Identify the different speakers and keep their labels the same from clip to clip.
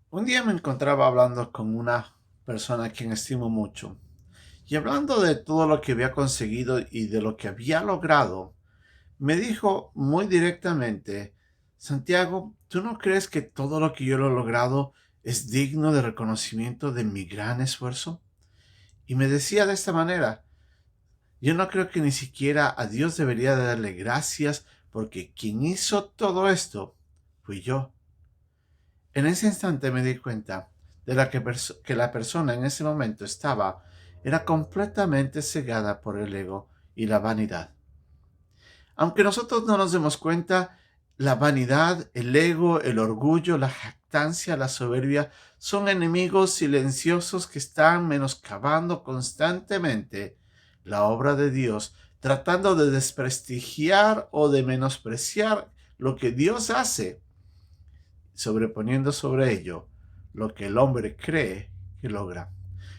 Speaker 1: Un día me encontraba hablando con una persona a quien estimo mucho, y hablando de todo lo que había conseguido y de lo que había logrado, me dijo muy directamente: Santiago, ¿tú no crees que todo lo que yo he logrado es digno de reconocimiento de mi gran esfuerzo? Y me decía de esta manera: yo no creo que ni siquiera a Dios debería de darle gracias, porque quien hizo todo esto fui yo. En ese instante me di cuenta de que la persona en ese momento era completamente cegada por el ego y la vanidad. Aunque nosotros no nos demos cuenta, la vanidad, el ego, el orgullo, la jactancia, la soberbia son enemigos silenciosos que están menoscabando constantemente la obra de Dios, tratando de desprestigiar o de menospreciar lo que Dios hace, sobreponiendo sobre ello lo que el hombre cree que logra.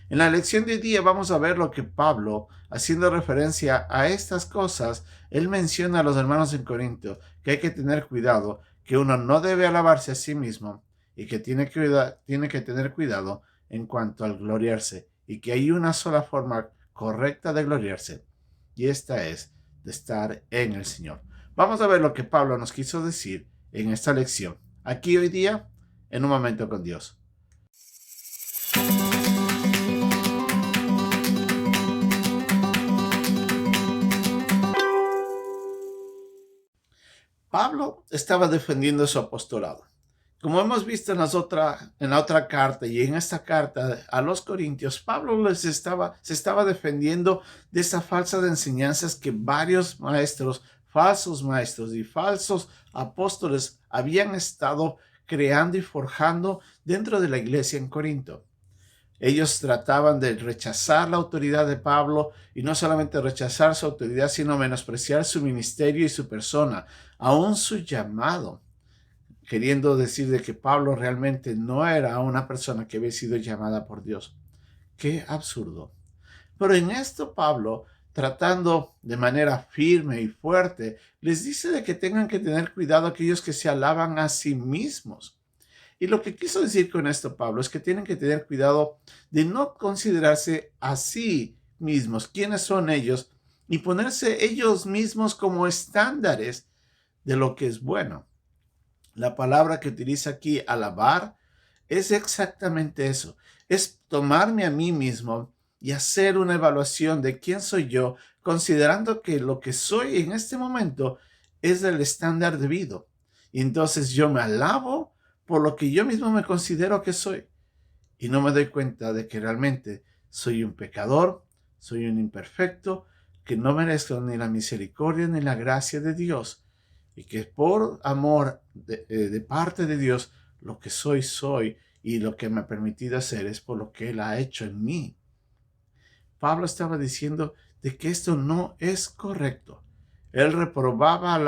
Speaker 1: En la lección de hoy día vamos a ver lo que Pablo, haciendo referencia a estas cosas, él menciona a los hermanos en Corinto que hay que tener cuidado, que uno no debe alabarse a sí mismo y que tiene que tener cuidado en cuanto al gloriarse, y que hay una sola forma correcta de gloriarse, y esta es de estar en el Señor. Vamos a ver lo que Pablo nos quiso decir en esta lección, aquí hoy día, en un momento con Dios. Pablo estaba defendiendo su apostolado. Como hemos visto en la otra carta y en esta carta a los Corintios, Pablo se estaba defendiendo de esa falsa de enseñanzas que varios maestros, falsos maestros y falsos apóstoles habían estado creando y forjando dentro de la iglesia en Corinto. Ellos trataban de rechazar la autoridad de Pablo, y no solamente rechazar su autoridad, sino menospreciar su ministerio y su persona, aún su llamado, queriendo decir de que Pablo realmente no era una persona que había sido llamada por Dios. ¡Qué absurdo! Pero en esto Pablo, tratando de manera firme y fuerte, les dice de que tengan que tener cuidado aquellos que se alaban a sí mismos. Y lo que quiso decir con esto Pablo es que tienen que tener cuidado de no considerarse a sí mismos quiénes son ellos y ponerse ellos mismos como estándares de lo que es bueno. La palabra que utiliza aquí, alabar, es exactamente eso. Es tomarme a mí mismo y hacer una evaluación de quién soy yo, considerando que lo que soy en este momento es el estándar debido. Y entonces yo me alabo por lo que yo mismo me considero que soy. Y no me doy cuenta de que realmente soy un pecador, soy un imperfecto, que no merezco ni la misericordia ni la gracia de Dios, y que por amor de parte de Dios, lo que soy, y lo que me ha permitido hacer es por lo que Él ha hecho en mí. Pablo estaba diciendo de que esto no es correcto. Él reprobaba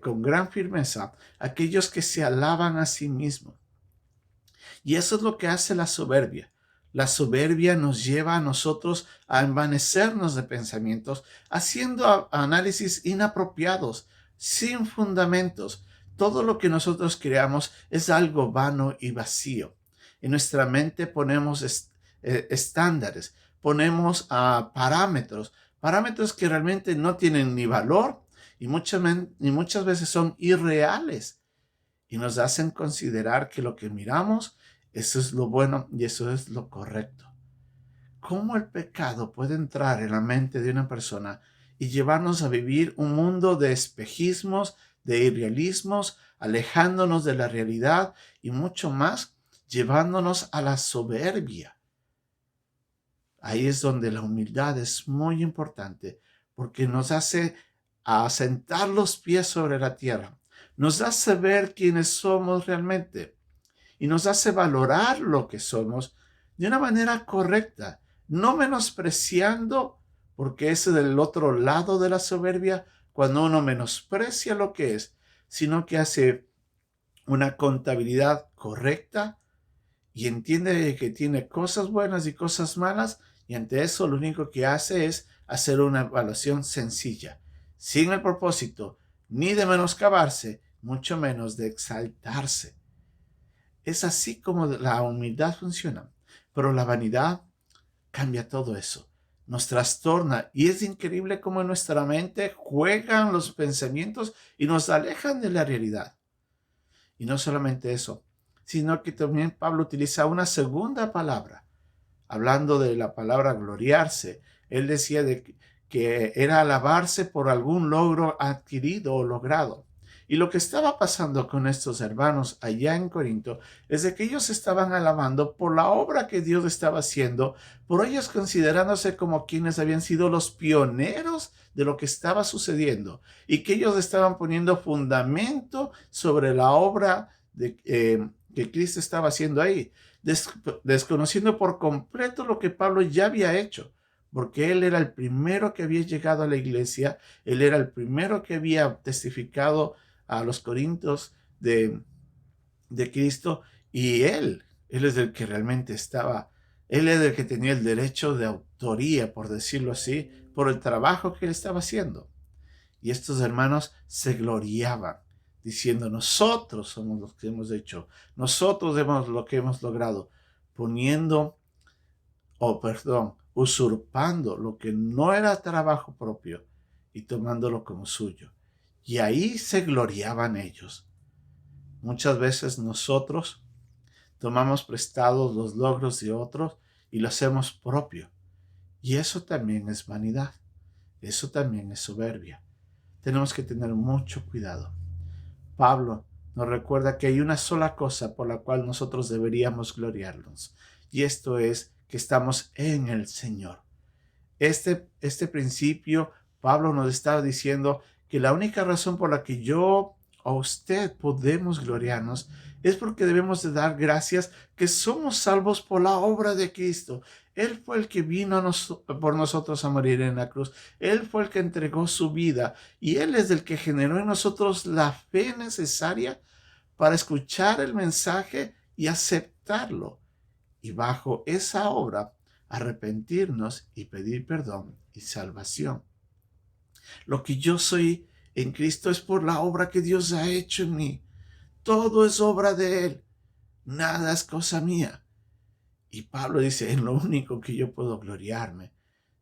Speaker 1: con gran firmeza a aquellos que se alaban a sí mismos. Y eso es lo que hace la soberbia. La soberbia nos lleva a nosotros a envanecernos de pensamientos, haciendo análisis inapropiados, sin fundamentos. Todo lo que nosotros creamos es algo vano y vacío. En nuestra mente ponemos estándares, ponemos parámetros que realmente no tienen ni valor, y muchas veces son irreales, y nos hacen considerar que lo que miramos, eso es lo bueno y eso es lo correcto. ¿Cómo el pecado puede entrar en la mente de una persona y llevarnos a vivir un mundo de espejismos, de irrealismos, alejándonos de la realidad y mucho más, llevándonos a la soberbia? Ahí es donde la humildad es muy importante, porque nos hace asentar los pies sobre la tierra, nos hace ver quiénes somos realmente y nos hace valorar lo que somos de una manera correcta, no menospreciando, porque ese es del otro lado de la soberbia, cuando uno menosprecia lo que es, sino que hace una contabilidad correcta y entiende que tiene cosas buenas y cosas malas, y ante eso lo único que hace es hacer una evaluación sencilla, sin el propósito ni de menoscabarse, mucho menos de exaltarse. Es así como la humildad funciona. Pero la vanidad cambia todo eso. Nos trastorna y es increíble cómo en nuestra mente juegan los pensamientos y nos alejan de la realidad. Y no solamente eso, sino que también Pablo utiliza una segunda palabra, hablando de la palabra gloriarse. Él decía que era alabarse por algún logro adquirido o logrado. Y lo que estaba pasando con estos hermanos allá en Corinto es de que ellos estaban alabando por la obra que Dios estaba haciendo, por ellos considerándose como quienes habían sido los pioneros de lo que estaba sucediendo y que ellos estaban poniendo fundamento sobre la obra que Cristo estaba haciendo ahí, desconociendo por completo lo que Pablo ya había hecho, porque él era el primero que había llegado a la iglesia, él era el primero que había testificado a los corintios de Cristo, y él es el que realmente él es el que tenía el derecho de autoría, por decirlo así, por el trabajo que él estaba haciendo. Y estos hermanos se gloriaban, diciendo, nosotros somos los que hemos hecho, nosotros hemos lo que hemos logrado, usurpando lo que no era trabajo propio y tomándolo como suyo. Y ahí se gloriaban ellos. Muchas veces nosotros tomamos prestados los logros de otros y lo hacemos propio. Y eso también es vanidad. Eso también es soberbia. Tenemos que tener mucho cuidado. Pablo nos recuerda que hay una sola cosa por la cual nosotros deberíamos gloriarnos. Y esto es que estamos en el Señor. Este principio, Pablo nos está diciendo que la única razón por la que yo o usted podemos gloriarnos es porque debemos de dar gracias que somos salvos por la obra de Cristo. Él fue el que vino por nosotros a morir en la cruz. Él fue el que entregó su vida y Él es el que generó en nosotros la fe necesaria para escuchar el mensaje y aceptarlo. Y bajo esa obra, arrepentirnos y pedir perdón y salvación. Lo que yo soy en Cristo es por la obra que Dios ha hecho en mí. Todo es obra de Él. Nada es cosa mía. Y Pablo dice, en lo único que yo puedo gloriarme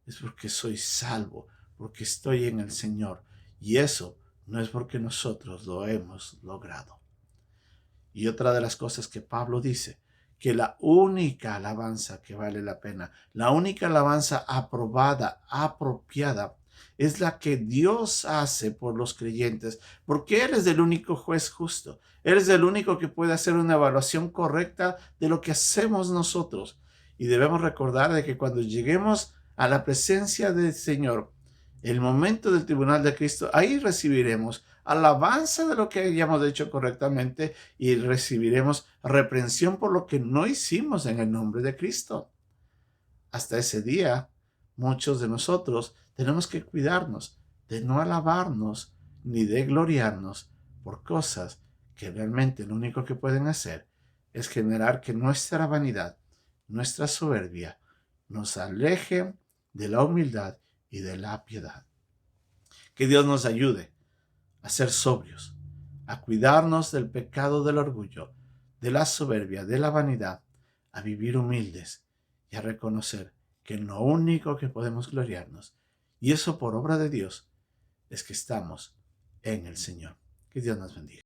Speaker 1: es porque soy salvo, porque estoy en el Señor. Y eso no es porque nosotros lo hemos logrado. Y otra de las cosas que Pablo dice, que la única alabanza que vale la pena, la única alabanza aprobada, apropiada, es la que Dios hace por los creyentes, porque Él es el único juez justo. Él es el único que puede hacer una evaluación correcta de lo que hacemos nosotros. Y debemos recordar de que cuando lleguemos a la presencia del Señor, el momento del tribunal de Cristo, ahí recibiremos alabanza de lo que hayamos hecho correctamente y recibiremos reprensión por lo que no hicimos en el nombre de Cristo. Hasta ese día, muchos de nosotros tenemos que cuidarnos de no alabarnos ni de gloriarnos por cosas que realmente lo único que pueden hacer es generar que nuestra vanidad, nuestra soberbia, nos aleje de la humildad y de la piedad. Que Dios nos ayude a ser sobrios, a cuidarnos del pecado del orgullo, de la soberbia, de la vanidad, a vivir humildes y a reconocer que lo único que podemos gloriarnos, y eso por obra de Dios, es que estamos en el Señor. Que Dios nos bendiga.